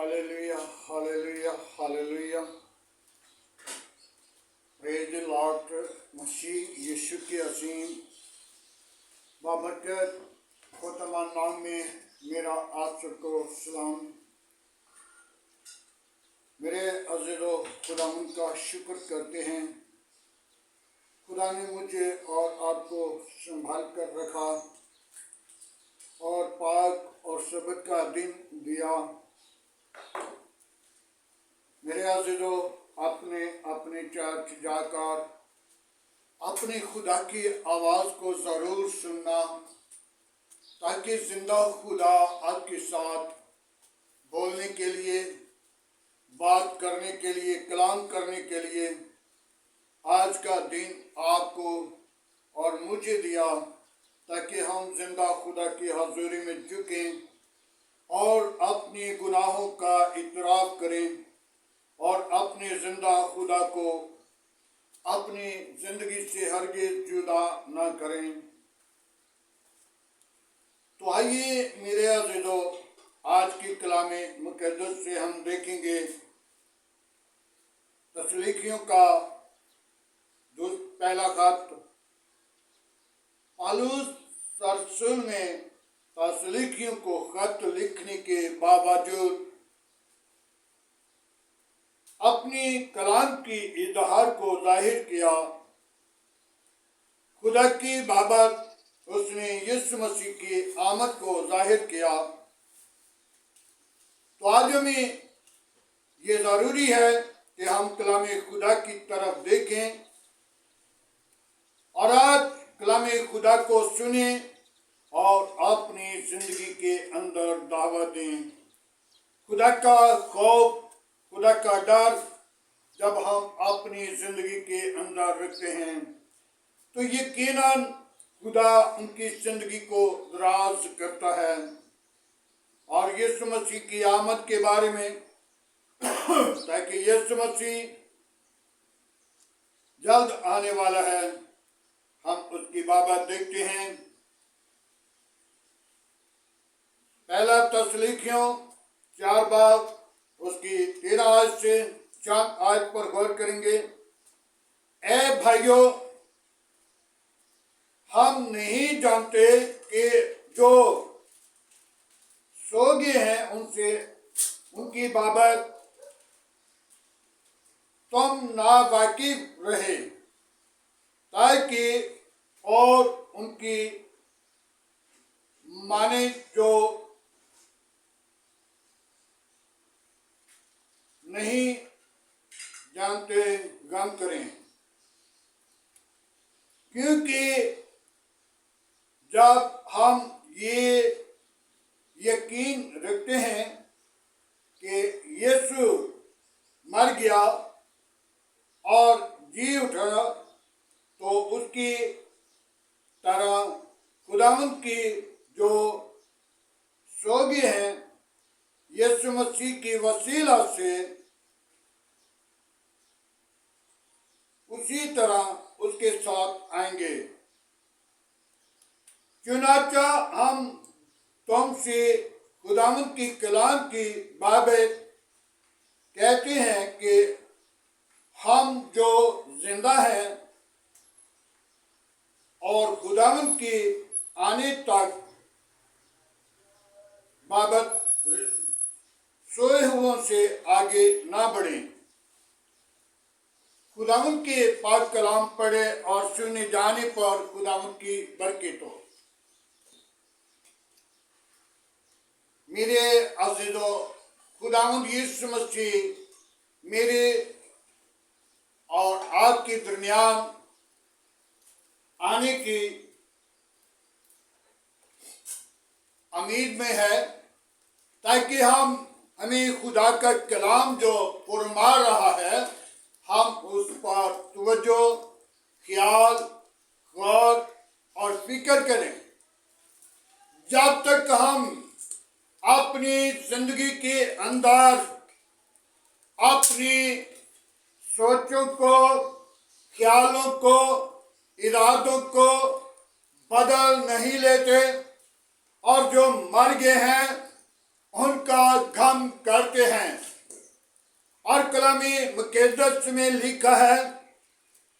Hallelujah, hallelujah, hallelujah. Praise the Lord. मसीह यीशु के असीम बाबरकत खुदामा नाम में मेरा आप सबको सलाम। मेरे अज़ीज़ो खुदा का शुक्र करते हैं। खुदा ने मुझे और आपको संभाल कर रखा और पाक और सबत का दिन दिया। मेरे अज़ीज़ो अपने अपने चर्च जाकर अपने खुदा की आवाज़ को ज़रूर सुनना, ताकि जिंदा खुदा आपके साथ बोलने के लिए, बात करने के लिए, कलाम करने के लिए आज का दिन आपको और मुझे दिया, ताकि हम जिंदा खुदा की हजूरी में झुकें और अपने गुनाहों का इतराफ़ करें और अपने जिंदा खुदा को अपनी ज़िंदगी से हरगिज़ जुदा न करें। तो आइए मेरे अज़ीज़ों, आज की कलामे मुक़द्दस से हम देखेंगे तसलीकियों का पहला खत। पौलुस रसूल ने तसलीकियों को खत लिखने के बावजूद अपनी कलाम की इज़हार को जाहिर किया। खुदा की बाबत उसने यीशु मसीह की आमद को जाहिर किया। तो आज हमें ये ज़रूरी है कि हम कलाम खुदा की तरफ देखें और आज कलाम खुदा को सुने और अपनी ज़िंदगी के अंदर दावत दें। खुदा का खौफ, खुदा का डर जब हम अपनी ज़िंदगी के अंदर रखते हैं तो यकीनन खुदा उनकी ज़िंदगी को दराज करता है। और यीशु मसीह की आमद के बारे में ताकि यीशु मसीह जल्द आने वाला है, हम उसकी बाबत देखते हैं। पहला तसलीकियों 4 बाब उसकी 13 आयत से 4 आयत पर गौर करेंगे। ए भाइयों, हम नहीं जानते कि जो सो गए हैं उनसे उनकी बाबत तुम नावाकिफ रहे, ताकि और उनकी माने जो नहीं जानते गम करें। क्योंकि जब हम ये यकीन रखते हैं कि यीशु मर गया और जी उठा, तो उसकी तरह खुदावंद की जो सो गए हैं यीशु मसीह की वसीला से उसी तरह उसके साथ आएंगे। चुनाचा हम तुमसे खुदावंद की कलाम की बाबत कहते हैं कि हम जो जिंदा हैं और खुदावंद की आने तक बाबत सोए हुओं से आगे ना बढ़ें। खुदावंद के पाक कलाम पढ़े और सुने जाने पर खुदावंद की बरकत हो। मेरे अज़ीज़ों, खुदावंद यीशु मसीह मेरे और आपके दरमियान आने की उम्मीद में है, ताकि हमें खुदा का कलाम जो फरमा रहा है हम उस पर तवज्जो, ख्याल, गौर और फिक्र करें। जब तक हम अपनी जिंदगी के अंदर अपनी सोचों को, ख्यालों को, इरादों को बदल नहीं लेते और जो मर गए हैं उनका गम करते हैं। और कलामी मुक़द्दस में लिखा है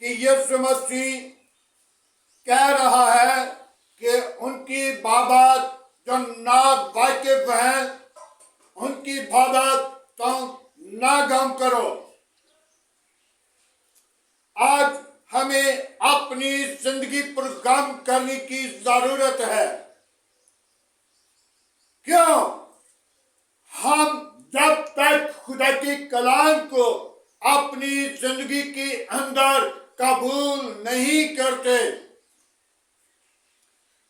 कि यीशु मसीह कह रहा है कि उनकी बाबत जो ना वाकिफ है, उनकी बाबत तो ना गम करो। आज हमें अपनी जिंदगी पर गम करने की जरूरत है। क्यों? हम जब तक खुदा के कलाम को अपनी जिंदगी के अंदर कबूल नहीं करते,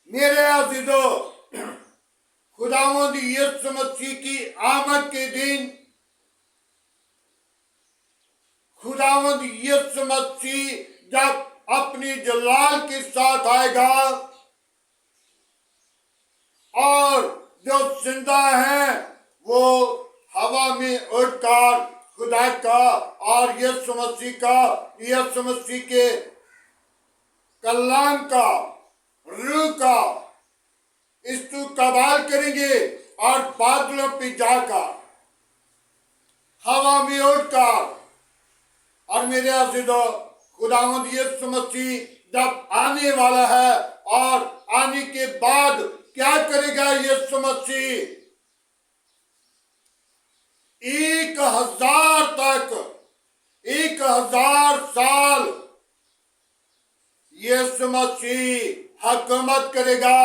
मेरे अज़ीज़ों, खुदावंद यीशु मसीह की आमद के दिन खुदावंद यीशु मसीह जब अपनी जलाल के साथ आएगा और जो जिंदा है वो हवा में उड़कर खुदा का और यीशु मसीह के कलाम का, रूह का इस्तकबाल करेंगे और बादलों पे जाकर हवा में उड़कर। और मेरे अज़ीज़ों, खुदावंद यीशु मसीह जब आने वाला है और आने के बाद क्या करेगा यीशु मसीह? 1000 साल यीशु मसीह हुकूमत करेगा।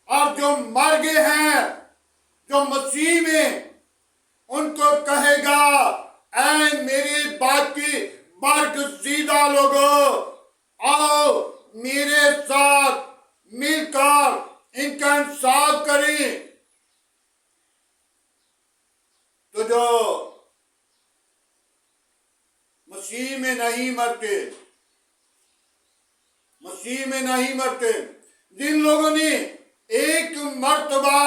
और जो मर गए हैं, जो मसीह में, उनको कहेगा, ऐ मेरे बाकी बरगज़ीदा लोगों, आओ मेरे साथ मिलकर इनका इंसाफ करें। तो जो मसीह में नहीं मरते, जिन लोगों ने एक मर्तबा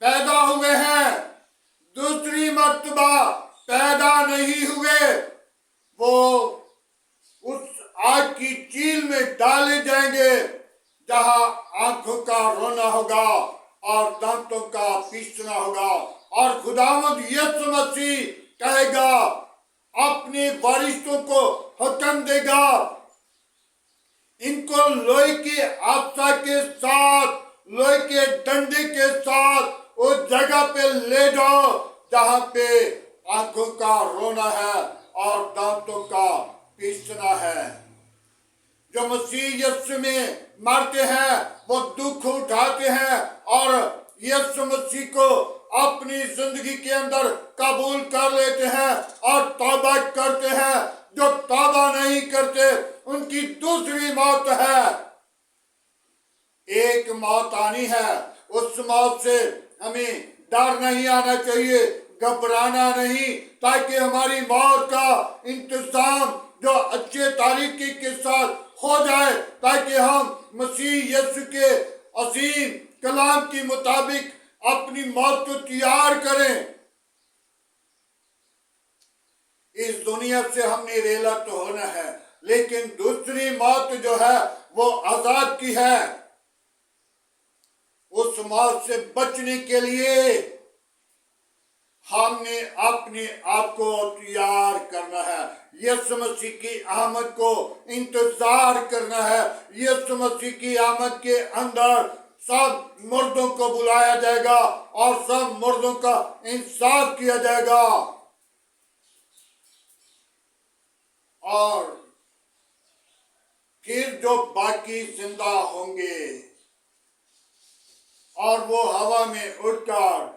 पैदा हुए हैं, दूसरी मर्तबा पैदा नहीं हुए, वो उस आग की चील में डाले जाएंगे जहां आंखों का रोना होगा और दांतों का पीसना होगा। और खुदावंद यीशु मसीह कहेगा, अपने वरिष्ठों को हुक्म देगा, इनको लोहे के आसा के साथ, लोहे के डंडे के साथ उस जगह पे ले जाओ जहां पे आंखों का रोना है और दांतों का पीसना है। जो मसीह यीशु में मरते हैं वो दुख उठाते हैं और यीशु मसीह को अपनी जिंदगी के अंदर कबूल कर लेते हैं और तौबा करते हैं। जो तौबा नहीं करते उनकी दूसरी मौत है। एक मौत आनी है, उस मौत से हमें डर नहीं आना चाहिए, घबराना नहीं, ताकि हमारी मौत का इंतजाम जो अच्छे तरीके के साथ हो जाए, ताकि हम मसीह यीशु के अजीम कलाम के मुताबिक अपनी मौत को तैयार करें। इस दुनिया से हमने रेला तो होना है, लेकिन दूसरी मौत जो है वो आजाद की है। उस मौत से बचने के लिए हमने अपने आप को तैयार करना है। यीशु मसीह की आमद को इंतजार करना है। यीशु मसीह की आमद के अंदर सब मुर्दों को बुलाया जाएगा और सब मुर्दों का इंसाफ किया जाएगा। और फिर जो बाकी जिंदा होंगे और वो हवा में उड़कर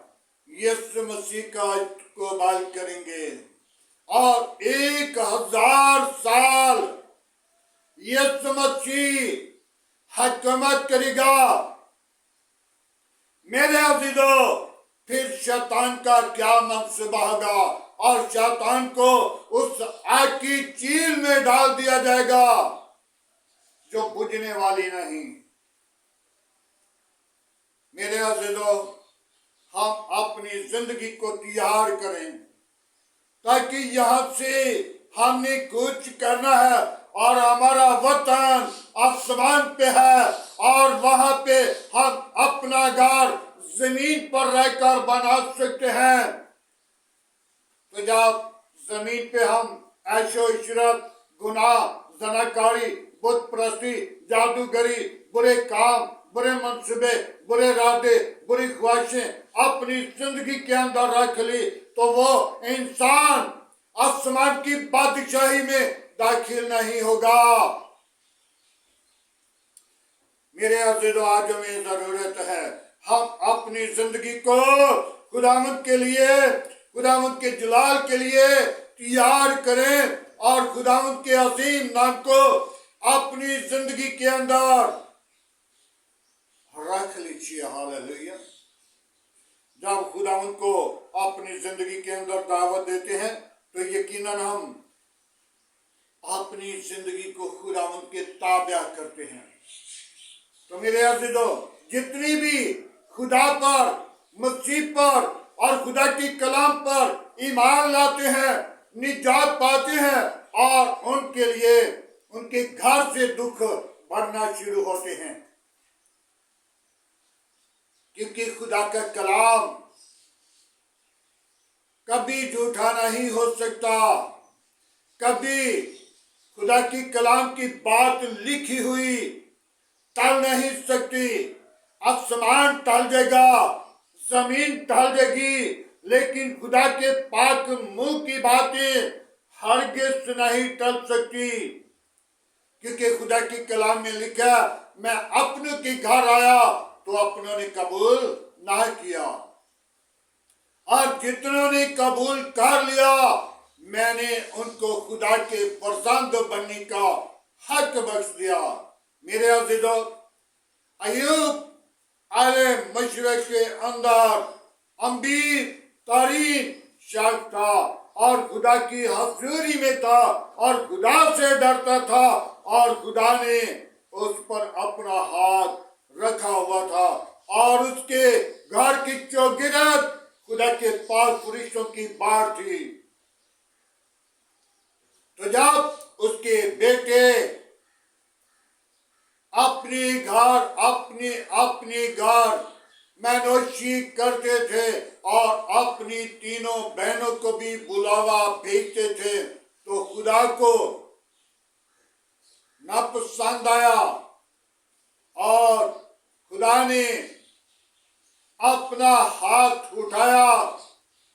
यीशु मसीह का इस्तकबाल करेंगे और 1000 साल यीशु मसीह हुकूमत करेगा। मेरे अज़ीज़ों, फिर शैतान का क्या मंसूबा होगा? और शैतान को उस आग की चील में डाल दिया जाएगा जो बुझने वाली नहीं। मेरे अज़ीज़ों, हम अपनी जिंदगी को तैयार करें, ताकि यहाँ से हमने कुछ करना है और हमारा वतन आसमान पे है और वहां पे हम अपना घर जमीन पर रहकर बना सकते हैं। तो जब जमीन पे हम ऐशो इशरत, गुनाह, जनाकारी, बुत परस्ती, जादूगरी, बुरे काम, बुरे मंसूबे, बुरे इरादे, बुरी ख्वाहिशें अपनी जिंदगी के अंदर रख ली तो वो इंसान आसमान की बादशाही में दाखिल नहीं होगा। मेरे अज़ीज़ों, आज हमें जरूरत है हम अपनी जिंदगी को खुदावंद के लिए, खुदावंद के जलाल के लिए तैयार करें और खुदावंद के अजीम नाम को अपनी जिंदगी के अंदर रख लीजिए। हालेलुया। जब खुदावंद को अपनी जिंदगी के अंदर दावत देते हैं तो यकीनन हम अपनी जिंदगी को खुदावंद के ताबा करते हैं। तो मेरे अज़ीज़ों, जितनी भी खुदा पर, मसीह पर और खुदा की कलाम पर ईमान लाते हैं, निजात पाते हैं और उनके लिए उनके घर से दुख बढ़ना शुरू होते हैं, क्योंकि खुदा का कलाम कभी झूठा नहीं हो सकता। कभी खुदा की कलाम की बात लिखी हुई टल नहीं सकती। आसमान टल जाएगा, जमीन टल जाएगी, लेकिन खुदा के पाक मुंह की बातें हरगिज़ नहीं टल सकती, क्योंकि खुदा की कलाम में लिखा, मैं अपनों के घर आया तो अपनों ने कबूल ना किया, और जितनों ने कबूल कर लिया मैंने उनको खुदा के फरजंद बनने का हक बख्श दिया। मेरे अज़ीज़ों, अय्यूब आले मशरक़ के अंदर अमीर तरीन शख्स था और खुदा की हज़ूरी में था और खुदा से डरता था और खुदा ने उस पर अपना हाथ रखा हुआ था और उसके घर की चौगिरद खुदा के पास फरिश्तों की बाढ़ थी। तो जब उसके बेटे अपने घर मैनोशी करते थे और अपनी तीनों बहनों को भी बुलावा भेजते थे, तो खुदा को न पसंद आया और खुदा ने अपना हाथ उठाया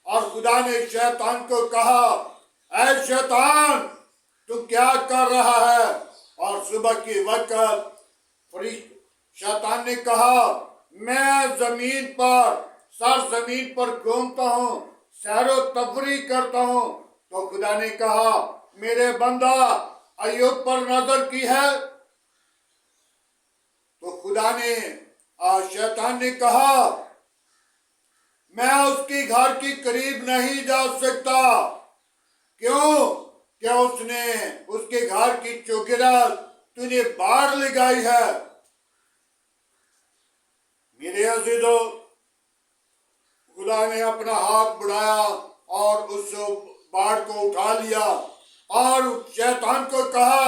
और खुदा ने शैतान को कहा, ऐ शैतान, तू क्या कर रहा है? और सुबह के वक्त शैतान ने कहा, मैं जमीन पर घूमता हूँ, सैरो तफरी करता हूँ। तो खुदा ने कहा, मेरे बंदा अय्यूब पर नजर की है? तो खुदा ने शैतान ने कहा, मैं उसके घर के करीब नहीं जा सकता। क्यों? क्या उसने उसके घर की चौगिरद तूने बाढ़ लगाई है? मेरे अज़ीज़ों, खुदा ने अपना हाथ बढ़ाया और उस बाढ़ को उठा लिया और शैतान को कहा,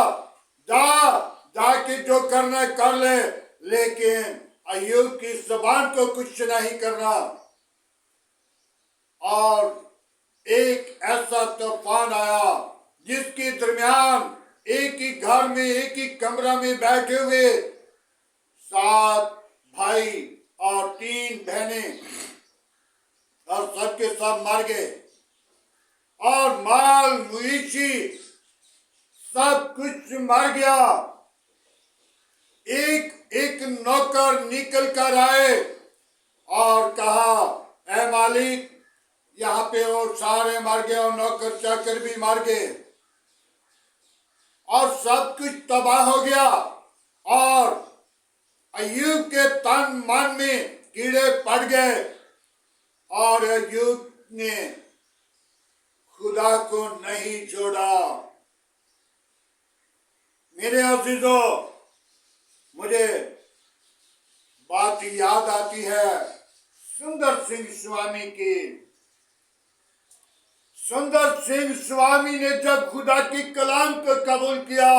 जाके जो करना कर ले, लेकिन अय्यूब की ज़बान को कुछ नहीं करना। और एक ऐसा तूफान आया जिसके दरमियान एक ही घर में, एक ही कमरा में बैठे हुए 7 भाई और 3 बहनें और सबके सब मर गए और माल मवेशी सब कुछ मर गया। एक नौकर निकल कर आए और कहा, ऐ मालिक, यहाँ पे और सारे मर गए और नौकर चाकर भी मर गए और सब कुछ तबाह हो गया और अय्यूब के तन मन में कीड़े पड़ गए और अय्यूब ने खुदा को नहीं छोड़ा। मेरे अज़ीज़ों, मुझे बात याद आती है सुंदर सिंह स्वामी की। सुंदर सिंह स्वामी ने जब खुदा की कलाम को कबूल किया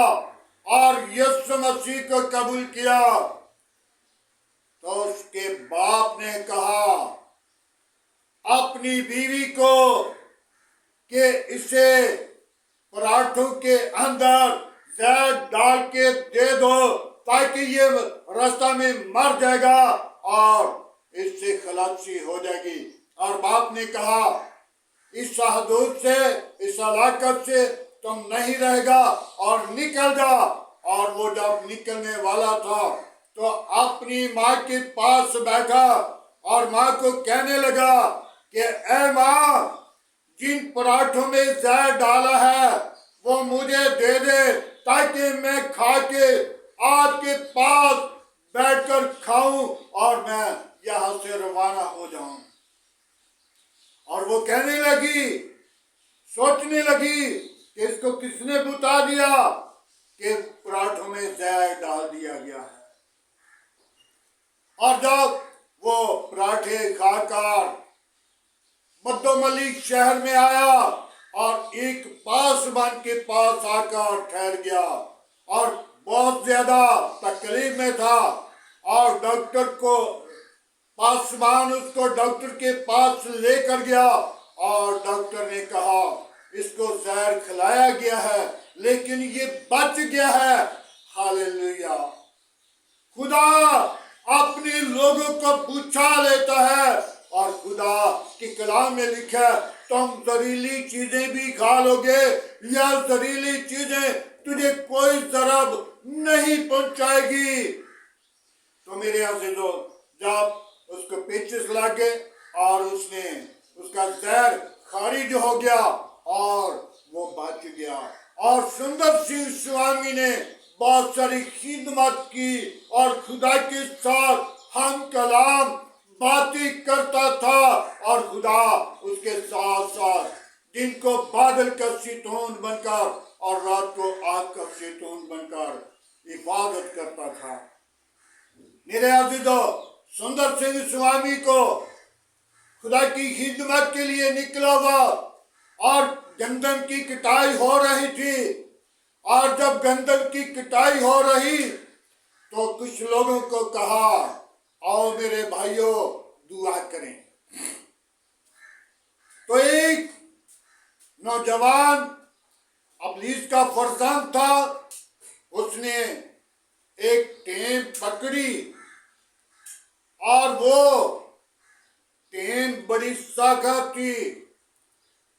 और यीशु मसीह को कबूल किया, तो उसके बाप ने कहा अपनी बीवी को कि इसे पराठों के अंदर जहर डाल के दे दो ताकि ये रास्ता में मर जाएगा और इससे खलासी हो जाएगी। और बाप ने कहा इस हदूद से, इस हलाकत से तुम नहीं रहेगा और निकल जा। और वो जब निकलने वाला था तो अपनी माँ के पास बैठा और माँ को कहने लगा कि ऐ माँ, जिन पराठों में जहर डाला है वो मुझे दे दे ताकि मैं खा के आपके पास बैठकर खाऊं और मैं यहाँ से रवाना हो जाऊं। और वो कहने लगी, सोचने लगी कि इसको किसने बता दिया कि पराठों में जहर डाल दिया गया है। और जब वो पराठे खाकर मद्दोमली शहर में आया और एक पासवान के पास आकर ठहर गया और बहुत ज्यादा तकलीफ में था और डॉक्टर को, पासवान उसको डॉक्टर के पास लेकर गया और डॉक्टर ने कहा इसको जहर खिलाया गया है लेकिन ये बच गया है। हालेलुया। खुदा अपने लोगों को पूछा लेता है और खुदा के कलाम में लिखा है तुम जहरीली चीजें भी खा लोगे या जहरीली चीजें तुझे कोई जरब नहीं पहुंचाएगी। तो मेरे अज़ीज़ों, जब उसको पेचिश लग गए और उसने उसका जहर खारिज हो गया और वो बच गया। और सुंदर सिंह स्वामी ने बहुत सारी खिदमत की और खुदा के साथ हम कलाम बातें करता था और खुदा उसके साथ साथ दिन को बादल का शैतान बनकर और रात को आग का शैतान बनकर इबादत करता था। मेरे अज़ीज़ों, सुंदर सिंह स्वामी को खुदा की खिदमत के लिए निकला हुआ और गंदम की कटाई हो रही थी। और जब गंदम की कटाई हो रही तो कुछ लोगों को कहा आओ मेरे भाइयों दुआ करें। तो एक नौजवान अबलीस का फरजंद था, उसने एक टेन पकड़ी और वो टेन बड़ी सख्त थी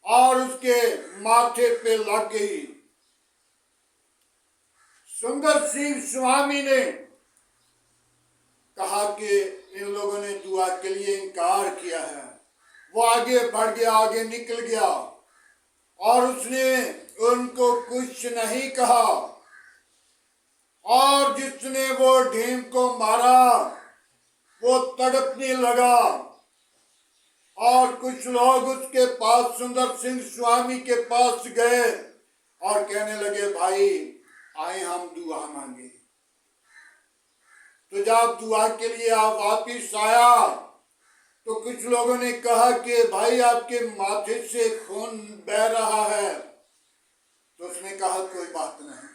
और उसके माथे पे लग गई। सुंदर सिंह स्वामी ने कहा कि इन लोगों ने दुआ के लिए इनकार किया है। वो आगे बढ़ गया, आगे निकल गया और उसने उनको कुछ नहीं कहा। और जिसने वो ढेम को मारा वो तड़पने लगा और कुछ लोग उसके पास सुंदर सिंह स्वामी के पास गए और कहने लगे भाई आए हम दुआ मांगे। तो जब दुआ के लिए आप वापिस आया तो कुछ लोगों ने कहा कि भाई आपके माथे से खून बह रहा है। तो उसने कहा कोई बात नहीं।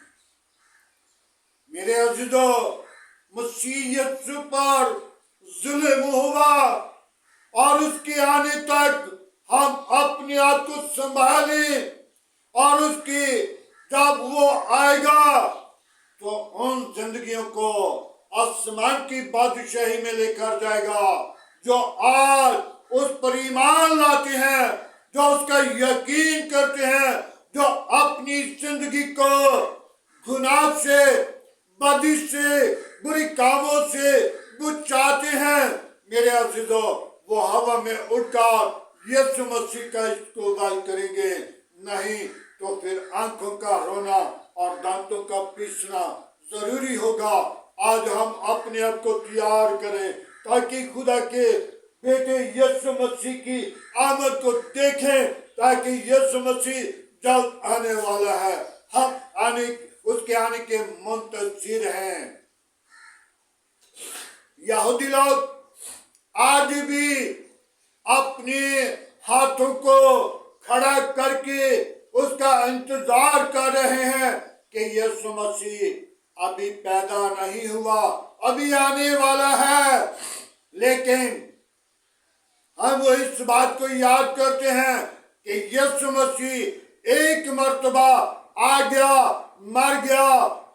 मेरे अज़ीज़ों, मसीह यीशु पर जुल्म हुआ और उसके आने तक हम अपने आप को संभालें और उसकी जब वो आएगा तो उन जिंदगियों को आसमान की बादशाही में लेकर जाएगा जो आज उस पर ईमान लाते हैं, जो उसका यकीन करते हैं, जो अपनी जिंदगी को गुनाह से, बदी से, बुरी कामों से बुझाते हैं। मेरे अज़ीज़ों, वो हवा में उड़कर यीशु मसीह का इस्तेमाल करेंगे, नहीं तो फिर आंखों का रोना और दांतों का पीसना जरूरी होगा। आज हम अपने आप को तैयार करें ताकि खुदा के बेटे यीशु मसीह की आमद को देखें, ताकि यीशु मसीह जल्द आने वाला है। हम उसके आने के मुंतज़िर हैं। यहूदी लोग आज भी अपने हाथों को खड़ा करके उसका इंतजार कर रहे हैं कि यीशु मसीह अभी पैदा नहीं हुआ, अभी आने वाला है। लेकिन हम वो इस बात को याद करते हैं कि यीशु मसीह एक मर्तबा आ गया, मर गया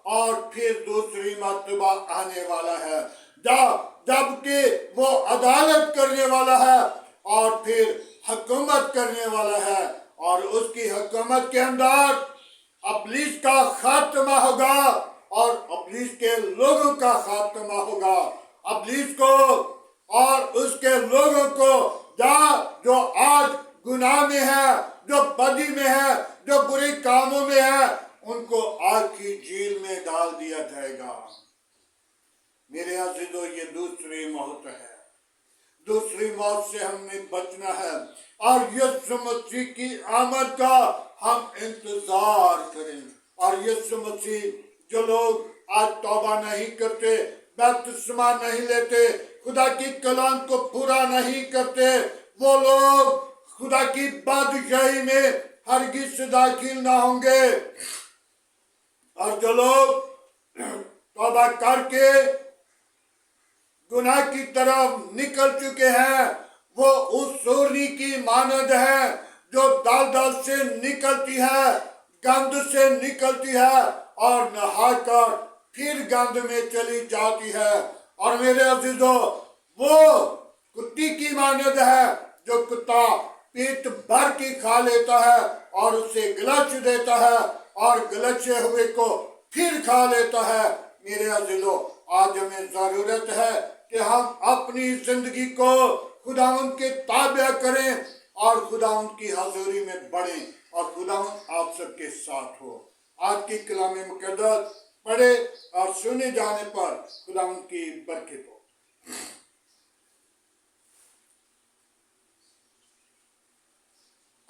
और फिर दूसरी मर्तबा आने वाला है, जबकि वो अदालत करने वाला है और फिर हुकूमत करने वाला है, और उसकी हुकूमत के अंदर इब्लीस का खात्मा होगा और इब्लीस के लोगों का खात्मा होगा। इब्लीस को और उसके लोगों को जो आज गुनाह में है, जो बदी में है, जो बुरे कामों में है, उनको आग की झील में डाल दिया जाएगा। मेरे अज़ीज़ों, ये दूसरी मौत है। दूसरी मौत से हमने बचना है और यीशु मसीह की आमद का हम इंतजार करें। और यीशु मसीह, जो लोग आज तौबा नहीं करते, बपतिस्मा नहीं लेते, खुदा की कलाम को पूरा नहीं करते, वो लोग खुदा की बादशाही में हरगिज़ दाखिल ना होंगे। और जो लोग तौबा करके गुनाह की तरफ निकल चुके हैं, वो उस सूरनी की मानद है जो दलदल से निकलती है, गंद से निकलती है और नहाकर फिर गंद में चली जाती है। और मेरे अजीजों, वो कुत्ती की मानद है जो कुत्ता पेट भर के खा लेता है और उसे गलच देता है और गलचे हुए को फिर खा लेता है। मेरे अजीजों, आज हमें जरूरत है कि हम अपनी जिंदगी को खुदावंद के ताबे करें और खुदावंद की हजूरी में बढ़ें और खुदावंद आप सबके साथ हो। आज की कलाम मुकद्दस पढ़े और सुने जाने पर खुदावंद की बरकत हो।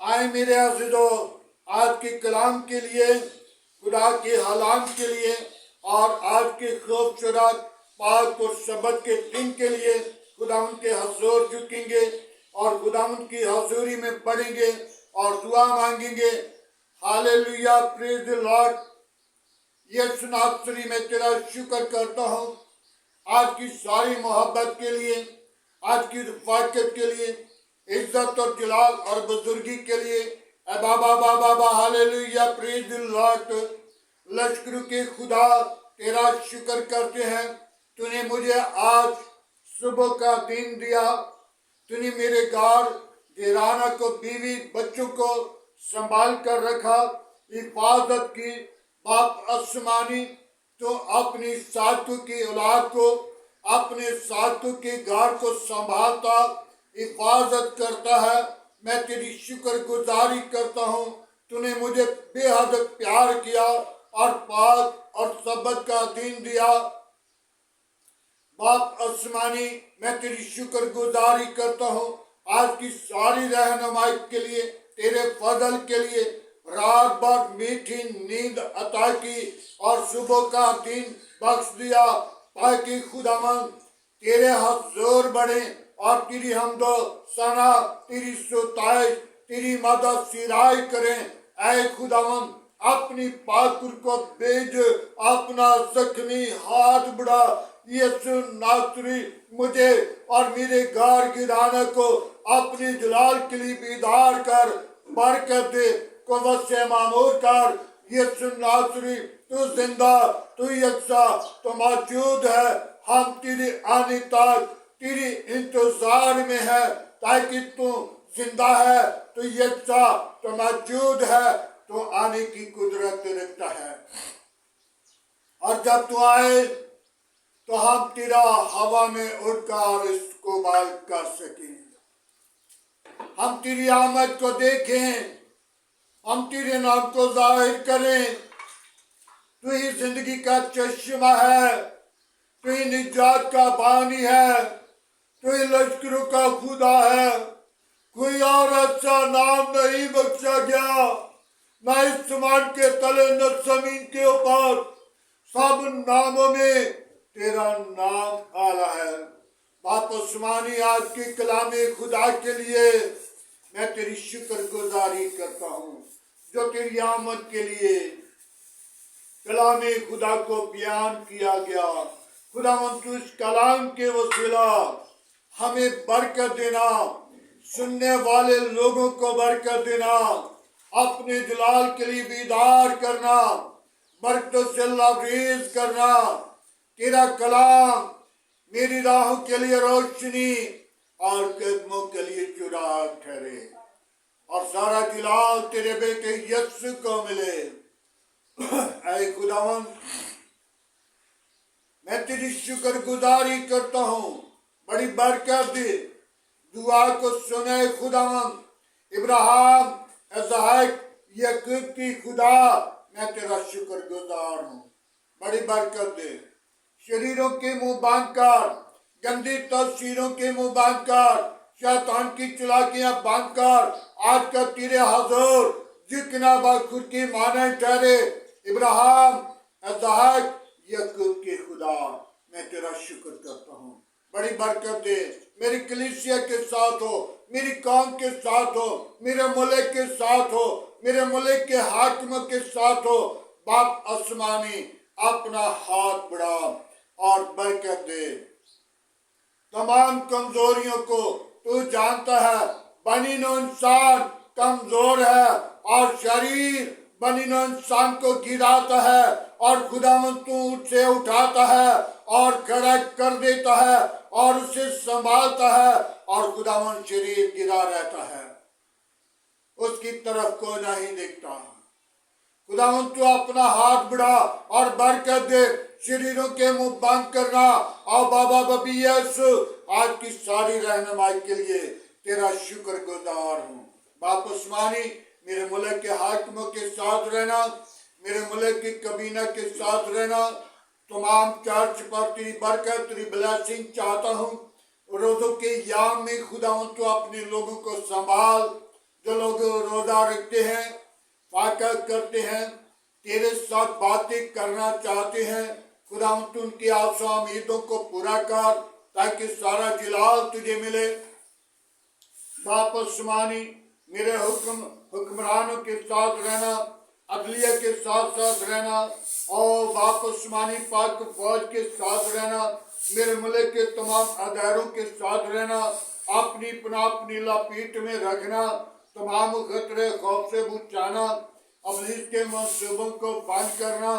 आए मेरे अज़ीज़ों, आज के कलाम के लिए, खुदा के हालात के लिए और आज के खूबसूरत पाक और शबद के दिन के लिए खुदावंद के हजूर झुकेंगे और खुदावंद की हजूरी में पढ़ेंगे और दुआ मांगेंगे। Hallelujah, praise the Lord. Yeshu नासरी में तेरा शुक्र करता हूँ आज की सारी मोहब्बत के लिए, आज की रफ़ाकत के लिए, इज्जत और जलाल और बुजुर्गी के लिए। बाबा बाबा हालेलुया, प्रेज द लॉर्ड। लश्करों के खुदा तेरा शुक्र करते हैं, तूने मुझे आज सुबह का दिन दिया। तूने मेरे घर वीराना को, बीवी बच्चों को संभाल कर रखा, हिफाजत की। बाप आसमानी, तो अपनी साथों की औलाद को, अपने साथों के घर को संभालता, हिफाजत करता है। मैं तेरी शुक्रगुजारी करता हूँ। तूने मुझे बेहद प्यार किया और पाक और सबत का दिन दिया। बाप आसमानी, मैं तेरी शुक्रगुजारी करता हूँ आज की सारी रहनुमाई के लिए, तेरे फजल के लिए। रात भर मीठी नींद अता की और सुबह का दिन बख्श दिया ताकि खुदावंद तेरे हजूर बढ़े और तेरी हमदो सना, तेरी सुताइश, तेरी मदद सिराई करें। ऐ खुदावंद, अपनी पाकुर को भेज, अपना जख्मी हाथ बढ़ा। यीशु नासरी, मुझे और मेरे घर घराने को अपनी जलाल के लिए बेदार कर, बरकत दे, कुव्वत से मामूर कर। यीशु नासरी, तू जिंदा, तू यकसा, तू मौजूद है। हम तेरे आने तक तेरी इंतजार में है, ताकि तू जिंदा है, तू यकसा, तू मौजूद है, तो आने की कुदरत रखता है। और जब तू आए तो हम तेरा हवा में उड़कर इसको बाल कर सकें। हम तेरी आमद को देखें, हम तेरे नाम को जाहिर करें। तू ही जिंदगी का चश्मा है, तू ही निजात का पानी है, तू ही लश्करों का खुदा है। कोई और अच्छा नाम नहीं बख्शा गया, न इस समान के तले न जमीन के ऊपर। सब नामों में तेरा नाम आला है। बाप आसमानी, आज के कलामे खुदा के लिए मैं तेरी शुक्रगुजारी करता हूँ, जो तेरी आमद के लिए कलामे खुदा को बयान किया गया। खुदावंद, तू इस कलाम के वसीला हमें बरकत देना, सुनने वाले लोगों को बरकत देना, अपने जलाल के लिए बीदार करना, बरकतों से लबरेज करना। तेरा कलाम मेरी राहों के लिए रोशनी और कदमों के लिए चुराग ठहरे, और सारा जलाल तेरे बेटे यीशु को मिले। ऐ खुदावन, मैं तेरी शुक्रगुजारी करता हूँ, बड़ी बरकत दे, दुआ को सुने खुदावन। इब्राहिम, इसहाक, याकूब की खुदा, मैं तेरा शुक्रगुजार हूँ, बड़ी बरकत दे। शरीरों के मुंह बांध कर, गंदी तस्वीरों के मुंह बांध कर, शैतान की चलाकियां बांध कर आज का तेरे हजूर जितना खुद की माने ठहरे। इब्राहिम, इसहाक, याकूब के खुदा, मैं तेरा शुक्र करता हूँ, बड़ी बरकत दे। मेरी कलीसिया के साथ हो, मेरी कौम के साथ हो, मेरे मुल्क के साथ हो, मेरे मुल्क के हाकिमों के साथ हो। बाप आसमानी, अपना हाथ बढ़ा और बरकत दे। तमाम कमजोरियों को तू जानता है। बनी नो इंसान कमजोर है और शरीर बनी नो इंसान को गिराता है, और खुदावन तू उसे उठाता है और खड़ा कर देता है और उसे संभालता है, और खुदावन शरीर गिरा रहता है, उसकी तरफ को नहीं देखता। खुदावन तू अपना हाथ बढ़ा और बरकत दे। शरीरों के मुंह बंद करना, और बाबा बबी यीशु आज की सारी रहनुमाई के लिए तेरा शुक्रगुजार हूँ। बाप आसमानी, मेरे मुल्क के हाकिमों के साथ रहना, मेरे मुल्क की कबीना के साथ रहना, तमाम चर्च पर तेरी बरकत, तेरी ब्लेसिंग चाहता हूँ। रोजों के याम में खुदावन तू अपने लोगों को संभाल। जो लोग रोजा रखते हैं, फाका करते हैं, तेरे साथ बातें करना चाहते हैं, खुदावन तू उनकी आशा उम्मीदों को पूरा कर, ताकि सारा जलाल तुझे मिले। बाप आसमानी, मेरे हुक्मरानों के साथ रहना, अदलिया के साथ साथ रहना, और बाप आसमानी पाक फौज के साथ रहना, मेरे मुल्क के तमाम अदारों के साथ रहना, अपनी पनाह अपनी लपेट में रखना, तमाम खतरे खौफ से बचाना, अबलीस के मंसूबों को बंद करना।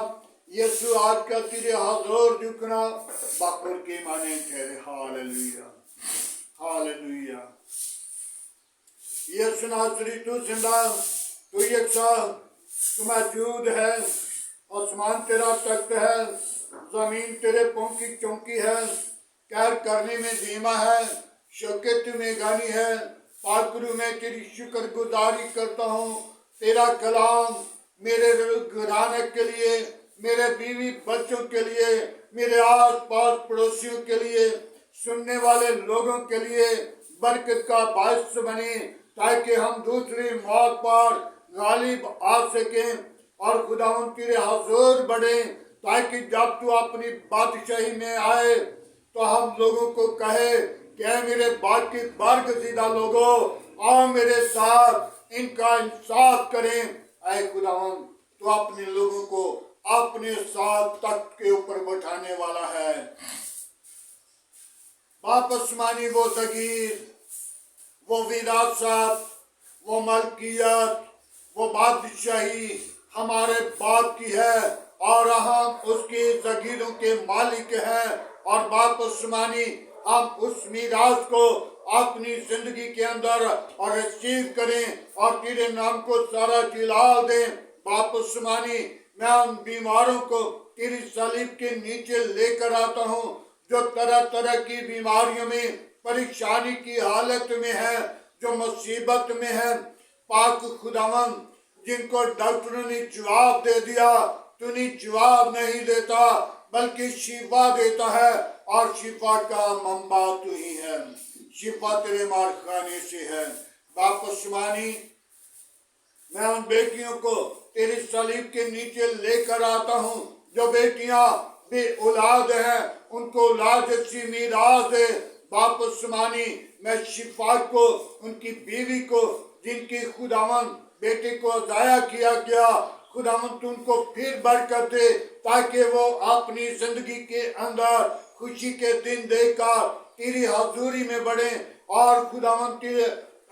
यीशु आज का तेरे हजूर झुकना, बकर के माने ठहरे। Hallelujah, hallelujah. यीशु नासरी, तू जिंदा, तू यकसा, तू मौजूद है। आसमान तेरा तख्त है, जमीन तेरे पांव की चौकी है। कहर करने में धीमा है, शौकत में गानी है। पाकरू में तेरी शुक्रगुजारी करता हूँ। तेरा कलाम मेरे घराने के लिए, मेरे बीवी बच्चों के लिए, मेरे आस पास पड़ोसियों के लिए, सुनने वाले लोगों के लिए बरकत का बायस बने, ताकि हम दूसरी मौत पर गालिब आ सकें और खुदावन तेरे हजूर बढ़े, ताकि जब तू अपनी बादशाही में आए तो हम लोगों को कहे कि मेरे बाकी बरगज़ीदा लोगों, आओ मेरे साथ इनका इंसाफ करें। ऐ खुदावन, तो अपने लोगों को अपने साथ तख्त के ऊपर बैठाने वाला है। बाप आसमानी, वो ज़गीर, वो विरासत, वो मलकियत, वो बादशाही हमारे बाप की है, और हम उसके ज़गीरों के मालिक हैं। और बाप आसमानी, हम उस मीरास को अपनी जिंदगी के अंदर और रिसीव करें और तेरे नाम को सारा जलाल दें। बाप आसमानी, मैं उन बीमारों को तेरी सलीब के नीचे लेकर आता हूँ, जो तरह तरह की बीमारियों में, परेशानी की हालत में है, जो मुसीबत में है। पाक खुदावन, जिनको डॉक्टरों ने जवाब दे दिया, तूने जवाब नहीं देता, बल्कि शिफा देता है, और शिफा का मंबा तू ही है। शिफा तेरे मारखाने से है। बाप आसमानी, मैं उन बेटियों को तेरी सलीब के नीचे लेकर आता हूँ, जो बेटियां बे औलाद हैं, उनको औलाद जैसी मीरास दे। बाप आसमानी, मैं शिफा को, उनकी बीवी को, जिनकी खुदावन बेटे को जाया किया गया, खुदावन तू उनको फिर बरकत दे, ताकि वो अपनी जिंदगी के अंदर खुशी के दिन देखकर तेरी हजूरी में बढ़े और खुदावन तेरे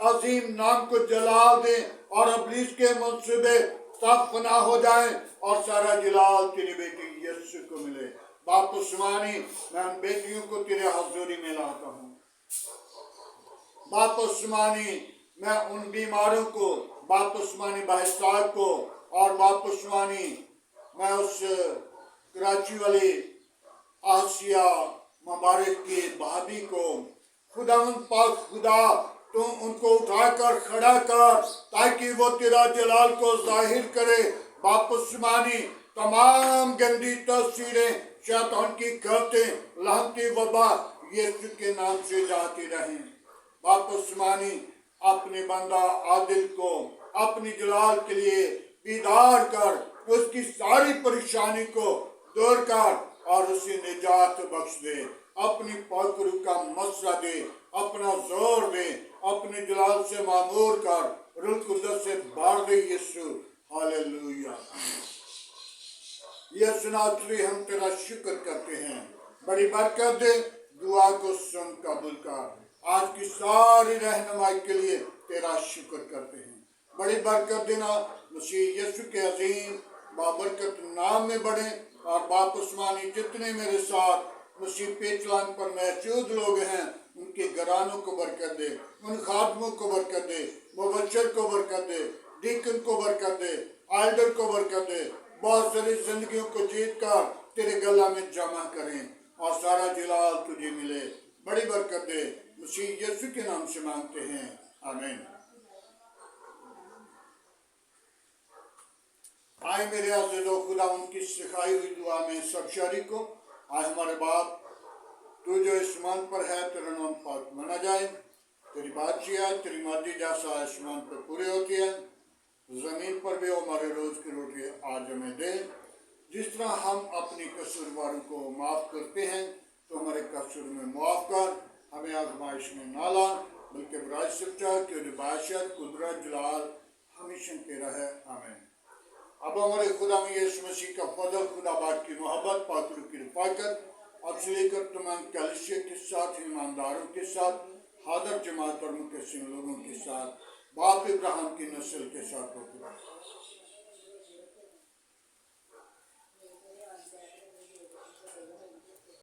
अजीम नाम को जलाल दे और इब्लीस के मंसूबे सब फना हो जाए और सारा जलाल तेरी बेटी यीशु को मिले। बाप उस्मानी, मैं उन बेटियों को तेरे हजूरी में लाता हूँ। बाप उस्मानी, मैं उन बीमारों को, बाप उस्मानी भाई साहब को, और बाप उस्मानी मैं उस कराची वाली आसिया मुबारक की भाभी को, खुदावन पाक खुदा तू उनको उठाकर खड़ा कर ताकि वो तेरा जलाल को जाहिर करे। बाप उस्मानी, तमाम गंदी तस्वीरें, शैतान की करतें, लानती वबा यीशु के नाम से जाती रहें। बाप उस्मानी, अपने बंदा आदिल को अपनी जलाल के लिए बीदार कर, उसकी सारी परेशानी को दूर कर और उसे निजात बख्श दे। अपनी पाकरू का मसला दे, अपना जोर दे, अपने जलाल से मामूर कर, रूह कुद्दस से भर दे यीशु। हालेलुया। यीशु नासरी, हम तेरा शुक्र करते हैं, बड़ी बरकत दे, दुआ को सुन कबूल कर। आज की सारी रहनुमाई के लिए तेरा शुक्र करते हैं। बड़ी बरकत देना, मसीह यीशु के अजीम बाबरकत नाम में बढ़े। और बाप उस्मानी, जितने मेरे साथ मसीह पेचलान पर मौजूद लोग हैं, उनके घरानों को बरकत दे, उन खादमों को बरकत दे, मुबशर को बरकत दे, डीकन को बरकत दे, आल्डर को बरकत दे। बहुत सारी जिंदगियों को जीत कर तेरे गला में जमा करें और सारा जलाल तुझे मिले। बड़ी बरकत दे, मसीह यीशु के नाम से मांगते हैं, आमीन। आए मेरे अज़ीज़ों, खुदा उनकी सिखाई हुई दुआ में सब शरीक को। आज हमारे बाप, तू जो आसमान पर है, तेरा नाम पाक माना जाए, तेरी बादशाह, तेरी मर्जी जैसा आसमान पर पूरी होती है, जमीन पर भी हमारे रोज की रोटी आज हमें दे। जिस तरह हम अपनी कसूरवारों को माफ करते हैं, तो हमारे कसूर में माफ कर, हमें आजमाइश में ना ला, बल्कि बुराई से बचा, क्योंकि बादशाह, कुदरत, जलाल हमेशा तेरा है, आमीन। अब हमारे खुदा में यीशु मसीह का फजल, खुदा बाप की मोहब्बत, पाकरू की रफ़ाकत अब से लेकर तमाम कलीसिया के साथ, ईमानदारों के साथ, हादर जमात और मुकस्सिम लोगों के साथ, बाप इब्राहिम की नस्ल के साथ होती है।